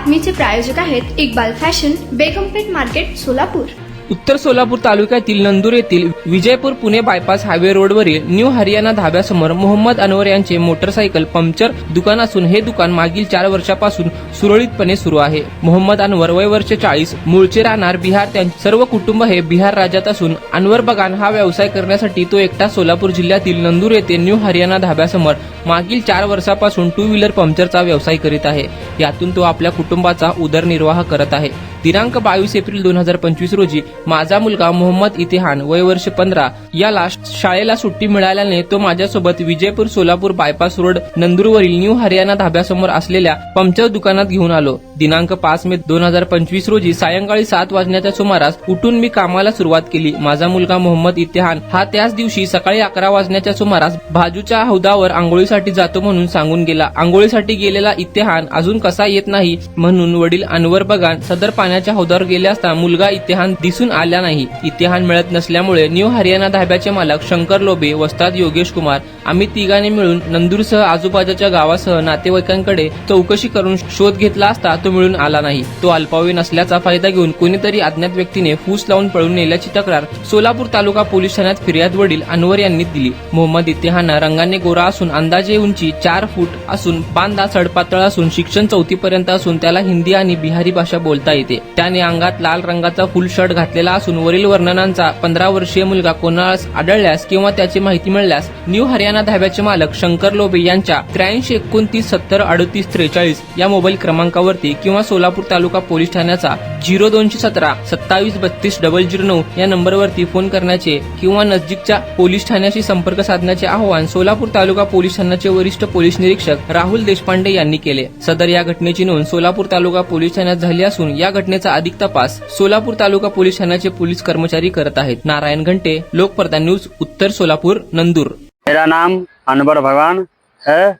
बातमीचे प्रायोजक आहेत Iqbal fashion, बेगमपेठ market, Solapur. उत्तर सोलापूर तालुक्यातील नंदूर येथील विजयपूर पुणे बायपास हायवे रोडवरील न्यू हरियाणा धाब्यासमोर मोहम्मद अनवर यांचे मोटरसायकल पंक्चर दुकान असून हे दुकान मागील 4 वर्षापासून सुरळीतपणे सुरू आहे। मोहम्मद अनवर वय वर्ष 40, मूळचे राहणार बिहार, त्यांचे सर्व कुटुंब हे बिहार राज्यात असून अनवर बगान हा व्यवसाय करण्यासाठी तो एकटा सोलापूर जिल्ह्यातील नंदूर येथे न्यू हरियाणा धाब्यासमोर मागील 4 वर्षापासून 2 व्हीलर पंक्चरचा व्यवसाय करीत आहे। यातून तो आपल्या कुटुंबाचा उदरनिर्वाह करत आहे। दिनांक 22 एप्रिल 2025 रोजी माझा मुलगा मोहम्मद इतिहान वय वर्ष 15 याला शाळेला सुट्टी मिळाल्याने तो माझ्यासोबत विजयपूर सोलापूर बायपास रोड नंदूरवरील न्यू हरियाणा धाब्यासमोर असलेल्या पंक्चर दुकानात घेऊन आलो। दिनांक 5 मे 2025 रोजी सायंकाळी 7 वाजण्याच्या सुमारास उठून मी कामाला सुरुवात केली। माझा मुलगा मोहम्मद इतिहान हा त्याच दिवशी सकाळी 11 वाजण्याच्या सुमारास बाजूच्या हौदावर आंघोळीसाठी जातो म्हणून सांगून गेला। आंघोळीसाठी गेलेला इतिहान अजून कसा येत नाही म्हणून वडील अनवर बगान सदर पाण्याच्या हौदावर गेले असता मुलगा इतिहान दिसून आला नाही। इतिहान मिळत नसल्यामुळे न्यू हरियाणा धाब्याचे मालक शंकर लोबे, वस्ताद योगेश कुमार आम्ही तिघांनी मिळून नंदूरसह आजूबाजूच्या गावासह नातेवाईकांकडे चौकशी करून शोध घेतला असता तो मिळून आला नाही। तो अल्पावयीन असल्याचा फायदा घेऊन कोणीतरी अज्ञात व्यक्तीने फूस लावून पळून नेल्याची तक्रार सोलापूर तालुका पोलीस ठाण्यात फिर्याद वडील अनवर यांनी दिली। मोहम्मद इतिहान रंगाने गोरा असून अंदाजे उंची 4 फूट असून बांधा सडपातळ असून शिक्षण 4थी पर्यंत असून त्याला हिंदी आणि बिहारी भाषा बोलता येते। त्याने अंगात लाल रंगाचा फुल शर्ट घातलेला असून वरील वर्णनांचा 15 वर्षीय मुलगा कोणास आढळल्यास किंवा त्याची माहिती मिळाल्यास न्यू हरियाणा धाब्याचे मालक शंकर लोबे यांच्या 83 29 70 38 43 या मोबाईल क्रमांकावरती किंवा सोलापूर तालुका पोलीस ठाण्याचा 0217 27 32 009 या नंबरवरती फोन करण्याचे किंवा नजीकच्या पोलीस ठाण्याशी संपर्क साधण्याचे आवाहन सोलापूर तालुका पोलीस ठाण्याचे वरिष्ठ पोलीस निरीक्षक राहुल देशपांडे यांनी केले। सदर या घटनेची नोंद सोलापूर तालुका पोलीस ठाण्यात झाली असून या घटनेचा अधिक तपास सोलापूर तालुका पोलीस ठाण्याचे पोलीस कर्मचारी करत आहेत। नारायण घंटे, लोकप्रधान न्यूज, उत्तर सोलापूर, नंदूर। मेरा नाम अनवर भगवान है।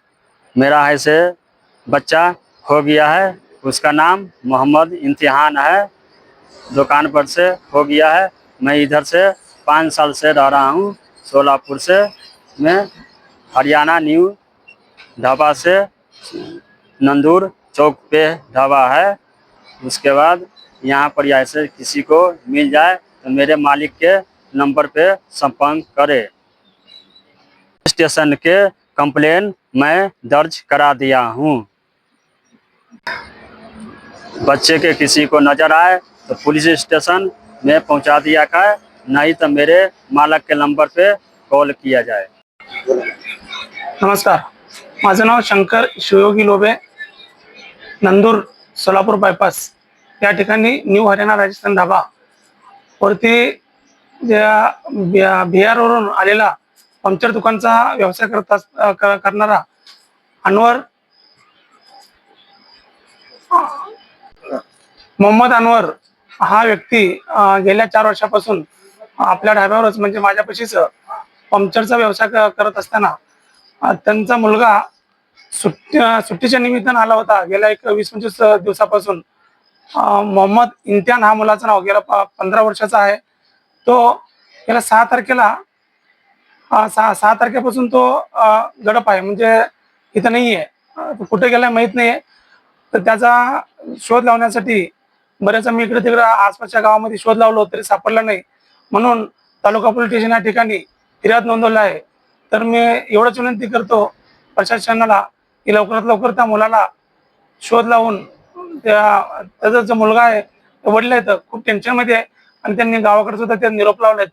मेरा ऐसे बच्चा हो गया है, उसका नाम मोहम्मद इम्तिहान है। दुकान पर से हो गया है। मैं इधर से 5 साल से रह रहा हूँ। सोलापुर से मैं हरियाणा न्यू ढाबा से नंदूर चौक पे ढाबा है। उसके बाद यहाँ पर ऐसे किसी को मिल जाए तो मेरे मालिक के नंबर पे संपर्क करे। स्टेशन के कंप्लेन मैं दर्ज करा दिया हूँ। बच्चे के किसी को नजर आए तो पुलिस स्टेशन में पहुँचा दिया जाए, नहीं तो मेरे मालक के नंबर पे कॉल किया जाए। नमस्कार, माझं नाव शंकर शिवयोगी लोबे, नंदूर सोलापूर बायपास या ठिकाणी न्यू हरियाणा राजस्थान धाबा वरती बिहारवरून आलेला पंक्चर दुकानचा व्यवसाय करणारा अनवर मोहम्मद अनवर हा व्यक्ती गेल्या 4 वर्षापासून आपल्या ढाब्यावरच म्हणजे माझ्यापाशीच पंक्चरचा व्यवसाय करत असताना त्यांचा मुलगा सुट्टीच्या निमित्तानं आला होता। गेल्या 20-25 दिवसापासून मोहम्मद इम्तिहान हा मुलाचं नाव, गेला 15 वर्षाचा आहे। तो गेल्या 6 तारखेला 6 तारखेपासून तो गडप आहे, म्हणजे इथं नाहीये, कुठे गेलाय माहित नाहीये। तर त्याचा शोध लावण्यासाठी बरेच मी इकडे तिकडे आसपासच्या गावामध्ये शोध लावलो तरी सापडला नाही, म्हणून तालुका पोलीस स्टेशन या ठिकाणी फिर्याद नोंदवली आहे। तर मी एवढंच विनंती करतो प्रशासनाला की लवकरात लवकर त्या मुलाला शोध लावून त्याचा जो मुलगा आहे, वडील आहेत, खूप टेन्शनमध्ये आहे आणि त्यांनी गावाकडे सुद्धा ते निरोप लावलेत।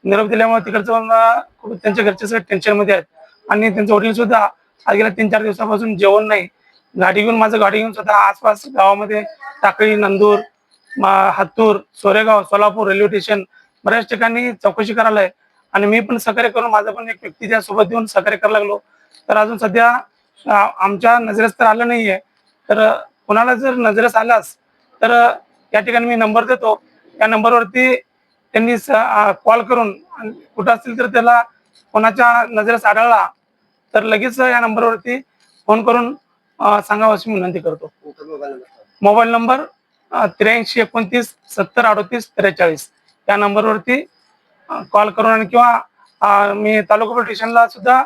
निरोप दिल्यामुळे तिकडचं खूप त्यांच्या घरचे सगळे टेन्शनमध्ये आहेत आणि त्यांचे वडील सुद्धा आज गेल्या 3-4 दिवसापासून जेवण नाही। गाडी घेऊन सुद्धा आसपास गावामध्ये टाकळी, नंदूर, हत्तूर, सोरेगाव, सोलापूर रेल्वे स्टेशन बऱ्याच ठिकाणी चौकशी करायला आहे आणि मी पण सहकार्य करून माझा पण एक व्यक्ती त्यासोबत देऊन सहकार्य करायला लागलो। तर अजून सध्या आमच्या नजरेस तर आलं नाहीये। तर कोणाला जर नजरेस आलास तर या ठिकाणी मी नंबर देतो, या नंबरवरती त्यांनी कॉल करून कुठं असतील तर त्याला कोणाच्या नजरेस आढळला तर लगेच या नंबरवरती फोन करून सांगावं अशी विनंती करतो। मोबाईल नंबर 83 29 70 38 43 या नंबरवरती कॉल करून आणि किंवा मी तालुका पोलीस स्टेशनला सुद्धा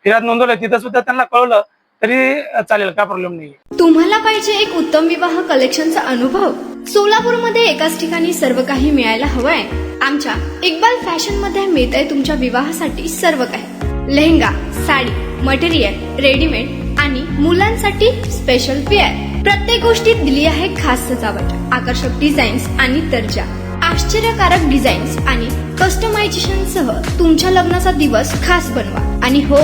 फिर्याद नोंदवली, तिथं सुद्धा त्यांना कळवलं तरी चालेल, काय प्रॉब्लेम नाही. तुम्हाला पाहिजे एक उत्तम विवाह कलेक्शनचा अनुभव? सोलापूरमध्ये एकाच ठिकाणी सर्व काही मिळायला हवंय? आमच्या इक्बाल फॅशन मध्ये मिळतंय तुमच्या विवाहासाठी सर्व काही. लेहंगा, साडी, मटेरियल, रेडीमेड आणि मुलांसाठी स्पेशल वेअर. प्रत्येक गोष्टीत दिली आहे खास सजावट, आकर्षक डिझाईन्स आणि दर्जा. आश्चर्यकारक डिझाईन्स आणि कस्टमायझेशन सह तुमच्या लग्नाचा दिवस खास बनवा. आणि हो,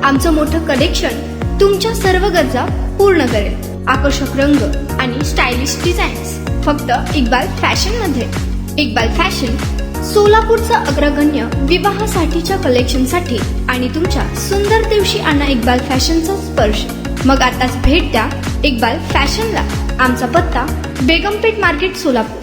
आमचं मोठं कलेक्शन तुमच्या सर्व गरजा पूर्ण करेल. आकर्षक रंग आणि स्टायलिश डिझाईन्स फक्त इक्बाल फॅशन मध्ये. इक्बाल फॅशन सोलापूरचं अग्रगण्य विवाहासाठीच्या कलेक्शनसाठी आणि तुमच्या सुंदर दिवशी आणा इक्बाल फॅशनचा स्पर्श. मग आताच भेट द्या इक्बाल फॅशनला. आमचा पत्ता बेगमपेठ मार्केट, सोलापूर.